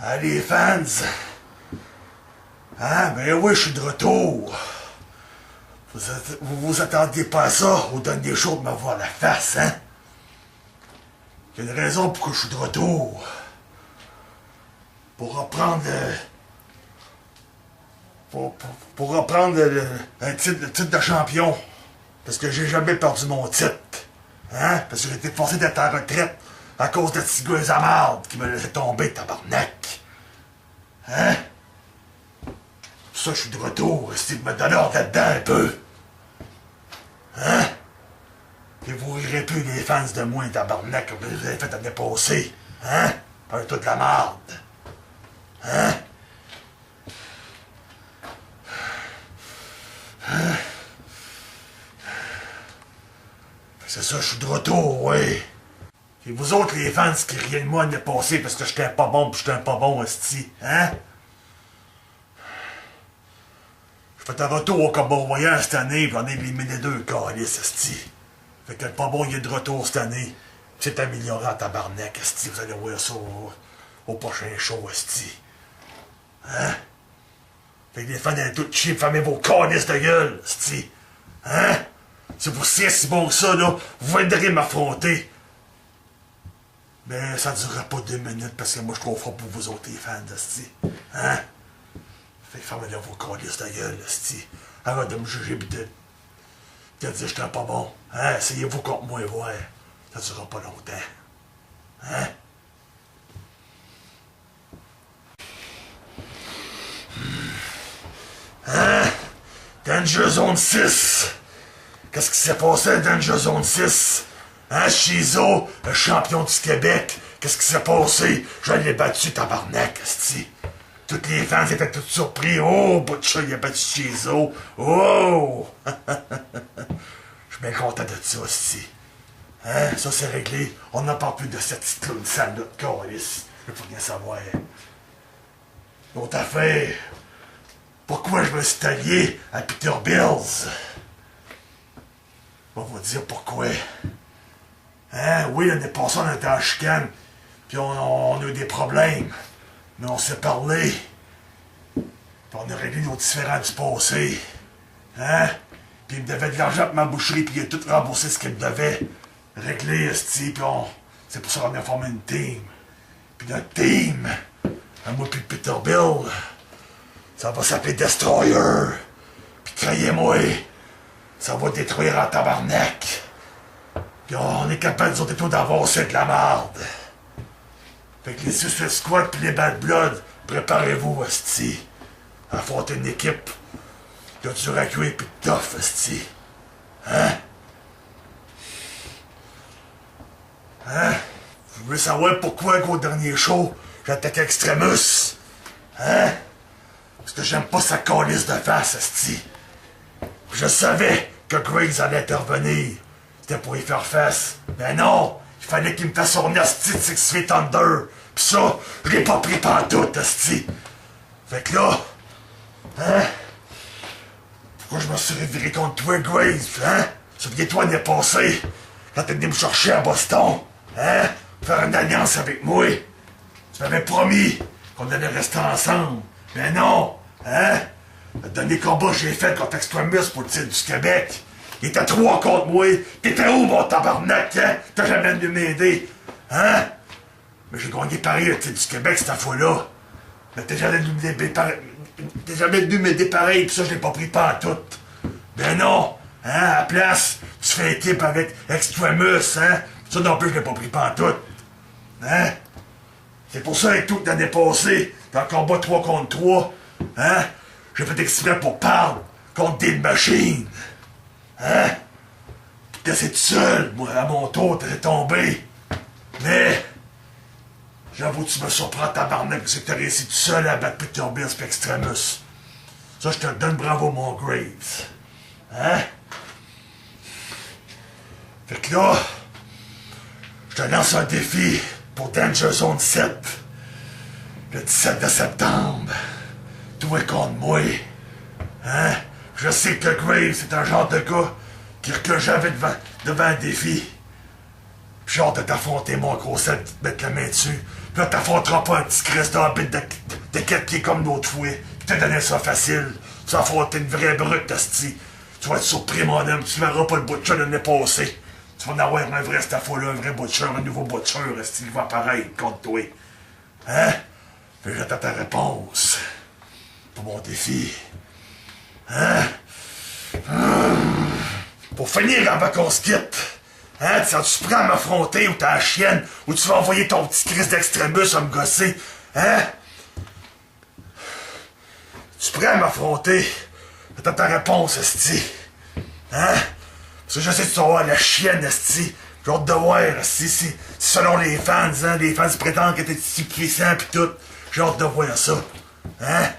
Ah, les fans! Ah, ben oui, je suis de retour. Vous vous attendiez pas à ça au dernier jour de m'avoir la face, hein? Il y a une raison pour que je suis de retour. Pour reprendre pour reprendre un titre de champion. Parce que j'ai jamais perdu mon titre. Hein? Parce que j'ai été forcé d'être en retraite à cause de ce gars à marde qui me laissait tomber, tabarnak. Hein? Pour ça, je suis de retour. Essayez de me donner ordre là-dedans un peu. Hein? Et vous rirez plus les fans de moi, tabarnak, comme vous avez fait l'année passée. Hein? Avec toute la marde. Hein? Hein? C'est ça, je suis de retour, oui. Et vous autres, les fans qui riaient de moi l'année passée parce que j'étais pas bon pis j'étais pas bon, hostie, hein? Je fais un retour au combat royal cette année pis j'en ai éliminé 2 calices, hostie. Fait que le pas bon, il est de retour cette année. C'est amélioré en tabarnak, hostie. Vous allez voir ça au prochain show, hostie. Hein? Fait que les fans allaient tout chier, fermez vos calices de gueule, hostie. Hein? Si vous seriez si bon que ça, là, vous viendrez m'affronter. Mais ça ne durera pas 2 minutes parce que moi je suis trop fort pour vous autres les fans, hostie. Hein? Fait que fermez vos calices de gueule, hostie. Arrête de me juger pis de dire que j'étais pas bon. Hein? Essayez-vous contre moi et voir. Ça ne durera pas longtemps. Hein? Hein? Danger Zone 6! Qu'est-ce qui s'est passé à Danger Zone 6? Hein, Shizo, le champion du Québec? Qu'est-ce qui s'est passé? Je l'ai battu, tabarnak, esti. Toutes les fans étaient tous surpris. Oh, Butcher, il a battu Shizo. Oh! Je suis bien content de ça, esti. Hein, ça c'est réglé. On n'en parle plus de cette petite clown sale de calice. Je veux rien savoir. L'autre affaire. Pourquoi je me suis allié à Peter Bills? On va vous dire pourquoi. Hein? Oui, l'année passée, on était en chicane. Puis on a eu des problèmes. Mais on s'est parlé. Puis on a réglé nos différends du passé. Hein? Puis il me devait de l'argent pour ma boucherie. Puis il a tout remboursé ce qu'il me devait. Réglé, esti. Puis c'est pour ça qu'on a formé une team. Puis notre team, à moi puis Peter Bill, ça va s'appeler Destroyer. Puis croyez-moi, ça va détruire en tabarnak. Puis on est capable, nous autres, d'avancer de la marde. Fait que les Suicide Squad pis les Bad Blood, préparez-vous, hostie. À affronter une équipe de dur à cuire pis de tough, hostie. Hein? Hein? Vous voulez savoir pourquoi, au dernier show, j'attaquais Extremus? Hein? Parce que j'aime pas sa calice de face, hostie. Je savais que Graves allait intervenir. C'était pour y faire face. Mais non! Il fallait qu'il me fasse son asti de Six Feet Under. Pis ça, je l'ai pas pris pantoute, asti. Fait que là... Hein? Pourquoi je me suis reviré contre toi, Graves, hein? Souviens-toi l'année passée, quand t'es venu me chercher à Boston, hein? Faire une alliance avec moi. Tu m'avais promis qu'on allait rester ensemble. Mais non! Hein? Le dernier combat que j'ai fait contre Extremus pour le titre du Québec, il était 3 contre moi. T'étais où, mon tabarnak, hein? T'as jamais venu m'aider. Hein? Mais j'ai gagné pareil le titre du Québec cette fois-là. Mais t'es jamais venu m'aider pareil, pis ça, je l'ai pas pris pantoute. Ben non! Hein? À la place, tu fais équipe avec Extremus, hein? Ça non plus, je l'ai pas pris pantoute. Hein? C'est pour ça, et tout, l'année passée, dans le combat 3 contre 3, hein? J'ai fait exprès pour parler contre Dead Machine. Hein? T'es tout seul, moi, à mon tour, t'es tombé. Mais, j'avoue, tu me surprends, tabarnak, parce que t'as réussi tout seul à battre Peter Bills et Extremus. Ça, je te donne bravo, mon Graves. Hein? Fait que là, je te lance un défi pour Danger Zone 7. Le 17 de septembre. Toi contre moi. Hein? Je sais que Graves, c'est un genre de gars qui recule jamais devant un défi. J'ai hâte de t'affronter, mon gros sel, de te mettre la main dessus, Là, t'affronteras pas un petit Christ d'habit de quête qui est comme l'autre fois. Qui t'a donné ça facile. Tu vas affronter une vraie brute, asti. Tu vas être surpris, mon homme. Tu verras pas le butcher de l'année passée. Tu vas en avoir un vrai cette fois-là, un vrai butcher, un nouveau butcher, asti, il va apparaître contre toi. Hein? Fait que j'attends ta réponse. Pour mon défi. Hein? Pour finir avant qu'on se quitte. Hein? Tu prends à m'affronter ou t'as la chienne ou tu vas envoyer ton petit Christ d'extrémus à me gosser. Hein? Tu prends à m'affronter. J'attends ta réponse, esti. Hein? Parce que je sais que tu vas avoir la chienne, esti. J'ai hâte de voir, esti. Si selon les fans, hein, les fans prétendent que t'es si puissant pis tout. J'ai hâte de voir ça. Hein?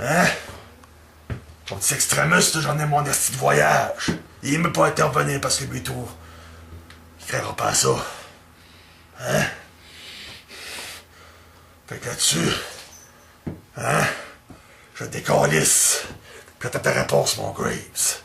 Hein? Ton petit extrémiste, j'en ai mon esti de voyage. Il aime pas intervenir parce que lui tout. Il créera pas à ça. Hein? Fait que là-dessus. Hein? Je décalisse. Puis t'as ta réponse, mon Graves.